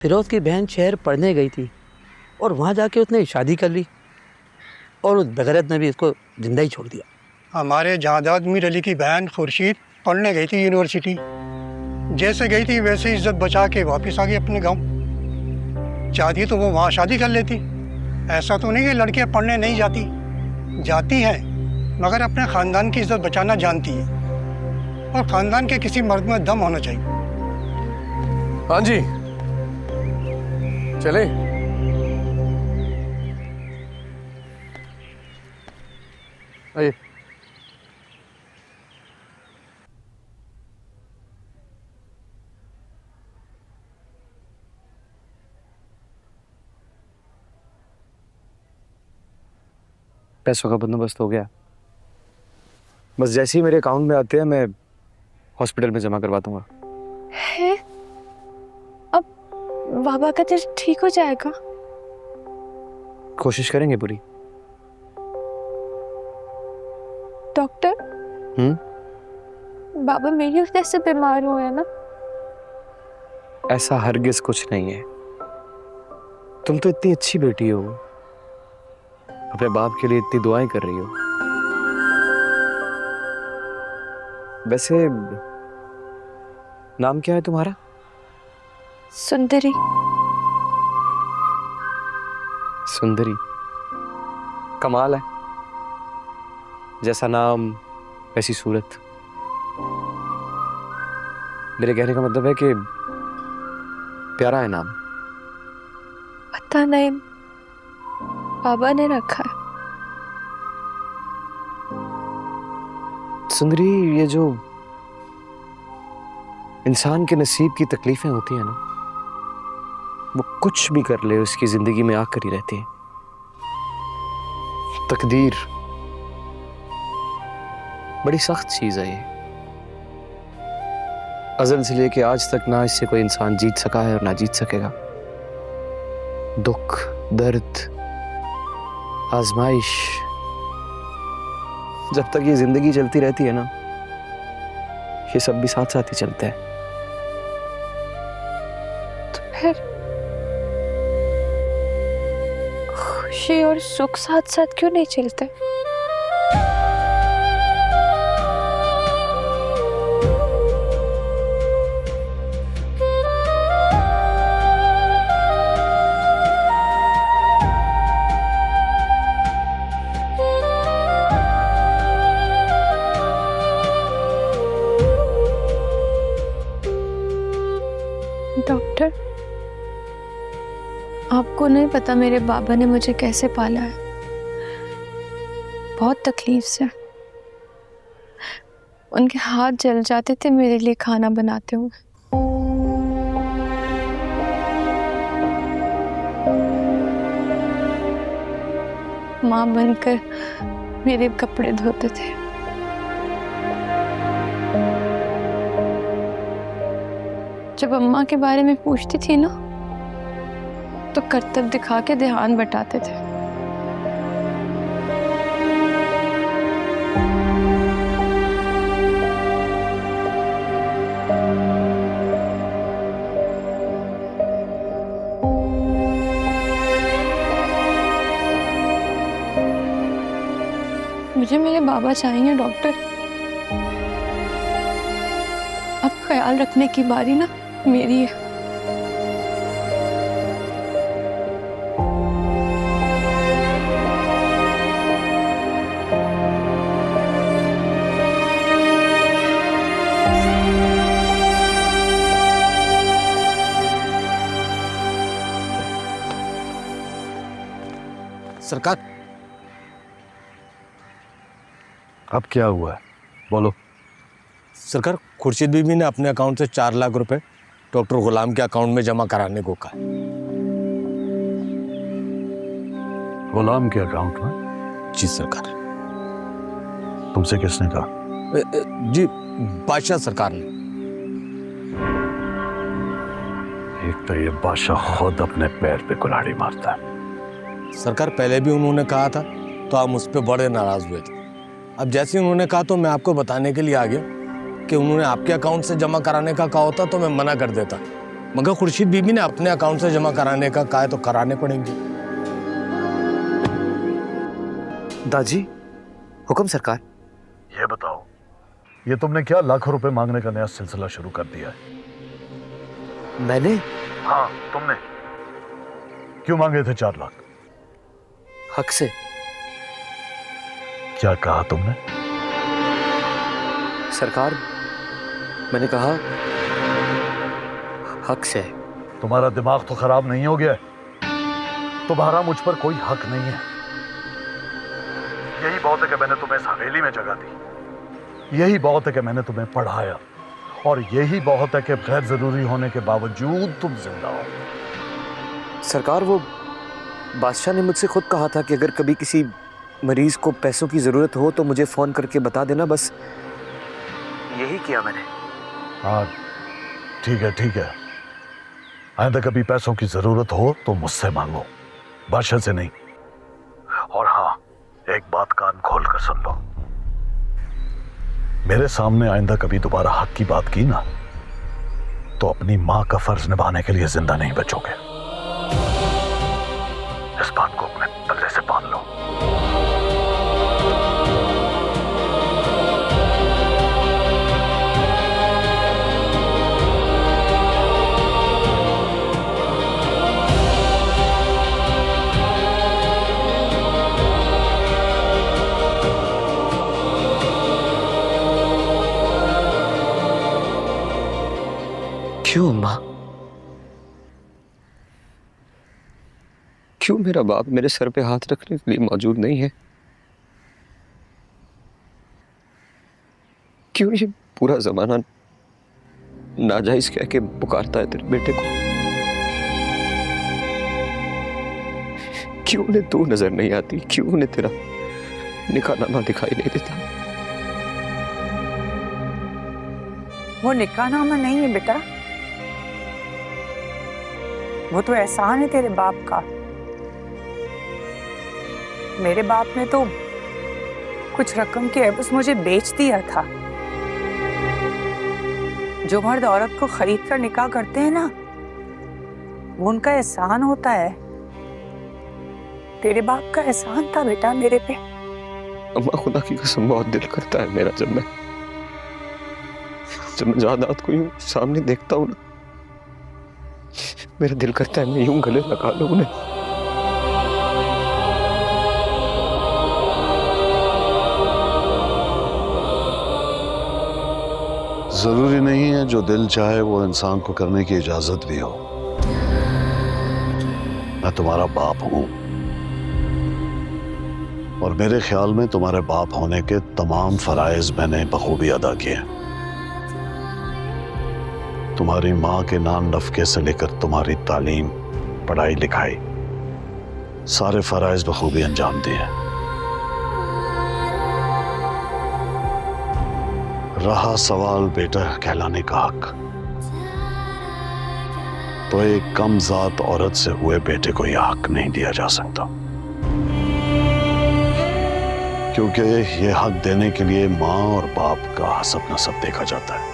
फिरोज की बहन शहर पढ़ने गई थी और वहाँ जाके उसने शादी कर ली और उस बेगैरत ने भी इसको जिंदा ही छोड़ दिया। हमारे जायदाद मीर अली की बहन खुर्शीद पढ़ने गई थी यूनिवर्सिटी। जैसे गई थी वैसे इज्जत बचा के वापस आ गई अपने गांव। चाहती तो वो वहाँ शादी कर लेती। ऐसा तो नहीं कि लड़कियाँ पढ़ने नहीं जाती, जाती हैं, मगर अपने ख़ानदान की इज्जत बचाना जानती है और ख़ानदान के किसी मर्द में दम होना चाहिए। हाँ जी, चले। आइए। पैसों का बंदोबस्त हो गया। बस जैसे ही मेरे अकाउंट में आते हैं मैं हॉस्पिटल में जमा करवा दूंगा। है? अब बाबा का दिल ठीक हो जाएगा? कोशिश करेंगे पूरी। डॉक्टर, बाबा मेरी वजह से बीमार हुए हैं ना? ऐसा हरगिज कुछ नहीं है। तुम तो इतनी अच्छी बेटी हो, अपने बाप के लिए इतनी दुआएं कर रही हो। वैसे नाम क्या है तुम्हारा? सुंदरी। सुंदरी, कमाल है। जैसा नाम वैसी सूरत। मेरे कहने का मतलब है कि प्यारा है नाम। पता नहीं, बाबा ने रखा है। सुंदरी, ये जो इंसान के नसीब की तकलीफें होती हैं ना, वो कुछ भी कर ले उसकी जिंदगी में आकर ही रहती है। तकदीर बड़ी सख्त चीज है। ये अज़ल से लेके आज तक ना इससे कोई इंसान जीत सका है और ना जीत सकेगा। दुख, दर्द, आजमाइश, जब तक ये जिंदगी चलती रहती है ना, ये सब भी साथ साथ ही चलते हैं। तो फिर खुशी और सुख साथ साथ क्यों नहीं चलते? डॉक्टर, आपको नहीं पता मेरे बाबा ने मुझे कैसे पाला है। बहुत तकलीफ से। उनके हाथ जल जाते थे मेरे लिए खाना बनाते हुए। माँ बनकर मेरे कपड़े धोते थे। जब अम्मा के बारे में पूछती थी ना, तो करतब दिखा के ध्यान बटाते थे। मुझे मेरे बाबा चाहिए डॉक्टर। अब ख्याल रखने की बारी ना मेरी है। सरकार, अब क्या हुआ है, बोलो। सरकार, खुर्शीद बीबी ने अपने अकाउंट से 4 लाख रुपए डॉक्टर गुलाम के अकाउंट में जमा कराने को कहा। गुलाम के अकाउंट में? जी सरकार। तुमसे किसने कहा? जी बादशाह सरकार ने। एक तो ये बादशाह खुद अपने पैर पे कुल्हाड़ी मारता है। सरकार, पहले भी उन्होंने कहा था तो आप मुझ पर बड़े नाराज हुए थे। अब जैसे उन्होंने कहा तो मैं आपको बताने के लिए आ गया कि उन्होंने आपके अकाउंट से जमा कराने का कहा होता तो मैं मना कर देता, मगर खुर्शीद बीबी ने अपने अकाउंट से जमा कराने का कहा है तो कराने पड़ेंगे। दादी, हुक्म सरकार। ये बताओ, ये तुमने क्या लाखों रुपए मांगने का नया सिलसिला शुरू कर दिया है? मैंने? हाँ तुमने। क्यों मांगे थे 4 लाख? हक से। क्या कहा तुमने? सरकार, मैंने कहा हक से। तुम्हारा दिमाग तो खराब नहीं हो गया है? तुम्हारा मुझ पर कोई हक नहीं है। यही बहुत है कि मैंने तुम्हें इस हवेली में जगह दी, यही बहुत है कि मैंने तुम्हें पढ़ाया, और यही बहुत है कि गैर जरूरी होने के बावजूद तुम जिंदा हो। सरकार, वो बादशाह ने मुझसे खुद कहा था कि अगर कभी किसी मरीज को पैसों की जरूरत हो तो मुझे फोन करके बता देना, बस यही किया मैंने। हाँ ठीक है ठीक है, आइंदा कभी पैसों की जरूरत हो तो मुझसे मांगो, बादशाह से नहीं। और हाँ, एक बात कान खोल कर सुन लो, मेरे सामने आइंदा कभी दोबारा हक की बात की ना तो अपनी मां का फर्ज निभाने के लिए जिंदा नहीं बचोगे। इस बात को अपने पल्ले से बांध लो। क्यों माँ? क्यों मेरा बाप मेरे सर पे हाथ रखने के लिए मौजूद नहीं है? क्यों ये पूरा जमाना नाजायज कह के पुकारता है तेरे बेटे को? क्यों उन्हें तू नजर नहीं आती? क्यों उन्हें तेरा निकाहनामा दिखाई नहीं देता? वो निकाहनामा नहीं है बेटा, वो तो एहसान है तेरे बाप का। मेरे बाप ने तो कुछ रकम के एवज मुझे बेच दिया था। जो मर्द औरत को खरीद कर निकाह करते हैं ना, वो उनका एहसान होता है। तेरे बाप का एहसान था बेटा मेरे पे। अम्मा, खुदा की कसम बहुत दिल करता है मेरा, जब मैं जायदाद को यूं सामने देखता हूं ना, मेरा दिल करता है मैं यूं गले लगा लूं उन्हें। जरूरी नहीं है जो दिल चाहे वो इंसान को करने की इजाजत भी हो। मैं तुम्हारा बाप हूं, और मेरे ख्याल में तुम्हारे बाप होने के तमाम फराइज मैंने बखूबी अदा किए। तुम्हारी माँ के नाम नफके से लेकर तुम्हारी तालीम, पढ़ाई लिखाई, सारे फराइज बखूबी अंजाम दिए। रहा सवाल बेटा कहलाने का हक, तो एक कम जात औरत से हुए बेटे को यह हक नहीं दिया जा सकता, क्योंकि यह हक देने के लिए माँ और बाप का हसब नसब देखा जाता है।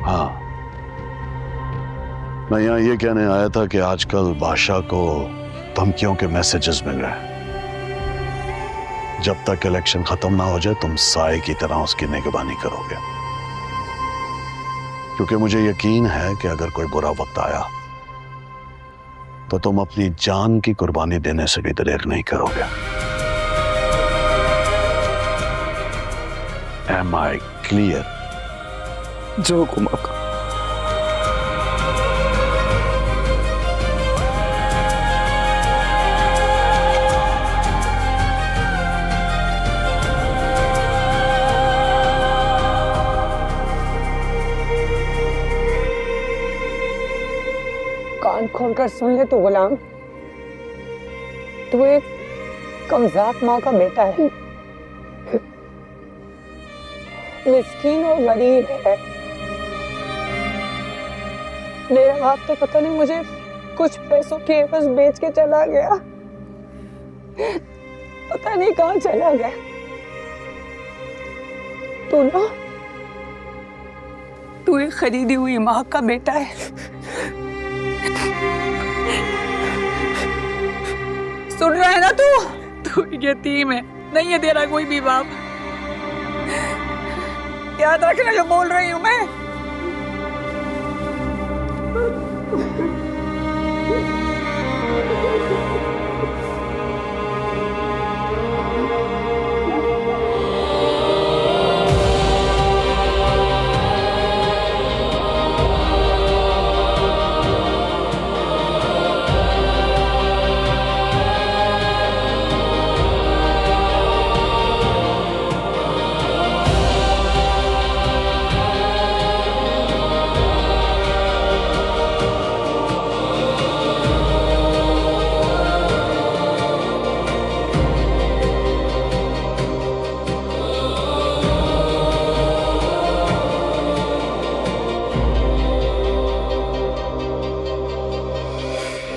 हाँ, मैं यहाँ ये कहने आया था कि आजकल बादशाह को धमकियों के मैसेजेस मिल रहे हैं। जब तक इलेक्शन खत्म ना हो जाए तुम साए की तरह उसकी निगरानी करोगे, क्योंकि मुझे यकीन है कि अगर कोई बुरा वक्त आया तो तुम अपनी जान की कुर्बानी देने से भी दलेर नहीं करोगे। Am I clear? जो हुक्म आपका। कान खोलकर सुन ले तू गुलाम, तू एक कमजात माँ का बेटा है, मिस्कीन और गरीब है। मेरा बाप तो पता नहीं मुझे कुछ पैसों के एवज बेच के चला गया, पता नहीं कहाँ चला गया। तू ना तू एक खरीदी हुई माँ का बेटा है। सुन रहा है ना तू यतीम है, नहीं है तेरा कोई भी बाप। याद रखना जो बोल रही हूँ मैं।